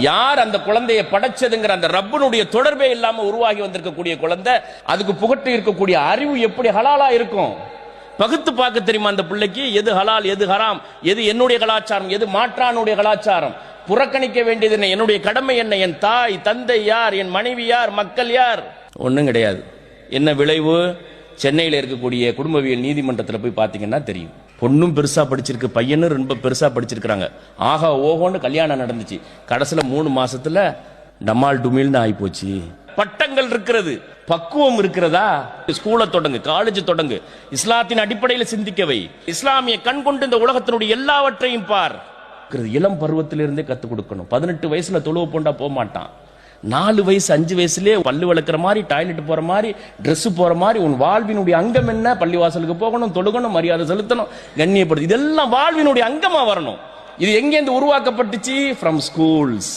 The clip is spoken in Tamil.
யார் அந்த குழந்தையை படைச்சதுங்கிற அந்த ரப்பனுடைய தொடர்பே இல்லாம உருவாகி வந்திருக்கக்கூடிய குழந்தை, அதுக்கு புகட்டு இருக்கக்கூடிய அறிவு எப்படி ஹலாலா இருக்கும்? பகுத்து பார்க்க தெரியுமா அந்த பிள்ளைக்கு? எது ஹலால், எது ஹராம், எது என்னுடைய கலாச்சாரம், எது மாற்றானுடைய கலாச்சாரம்? புறக்கணிக்க வேண்டியது என்ன? என்னுடைய கடமை என்ன? என் தாய் தந்தை யார், என் மனைவி யார், மக்கள் யார்? ஒன்றும் கிடையாது. என்ன விளைவு? சென்னையில் இருக்கக்கூடிய குடும்பவியல் நீதிமன்றத்தில் போய் பார்த்தீங்கன்னா தெரியும். பொண்ணும் பெருசா படிச்சிருக்கு, பையனும் ரொம்ப பெருசா படிச்சிருக்காங்க. ஆகா ஓஹோன்னு கல்யாணம் நடந்துச்சு. கடைசியில 3 மாசத்துல டமால் டுமில்னு ஆகி போச்சு. பட்டங்கள் இருக்கிறது, பக்குவம் இருக்கிறதா? ஸ்கூலை தொடங்கு, காலேஜ் தொடங்கு, இஸ்லாத்தின் அடிப்படையில் சிந்திக்கவை, இஸ்லாமிய கண் கொண்டு இந்த உலகத்தினுடைய எல்லாவற்றையும் பார். இளம் பருவத்திலிருந்தே கத்துக் கொடுக்கணும். 18 வயசுல தொழுவ போண்டா போக மாட்டான். 4 வயசு 5 வயசுலேயே பல்லு வளர்க்குற மாதிரி, டாய்லெட் போற மாதிரி, ட்ரெஸ் போற மாதிரி, உன் வாழ்வினுடைய அங்கம் என்ன? பள்ளிவாசலுக்கு போகணும், தொழுகணும், மரியாதை செலுத்தணும், கண்ணியப்படுது. இதெல்லாம் வாழ்வினுடைய அங்கமா வரணும். இது எங்கேருந்து உருவாக்கப்பட்டுச்சு? From schools.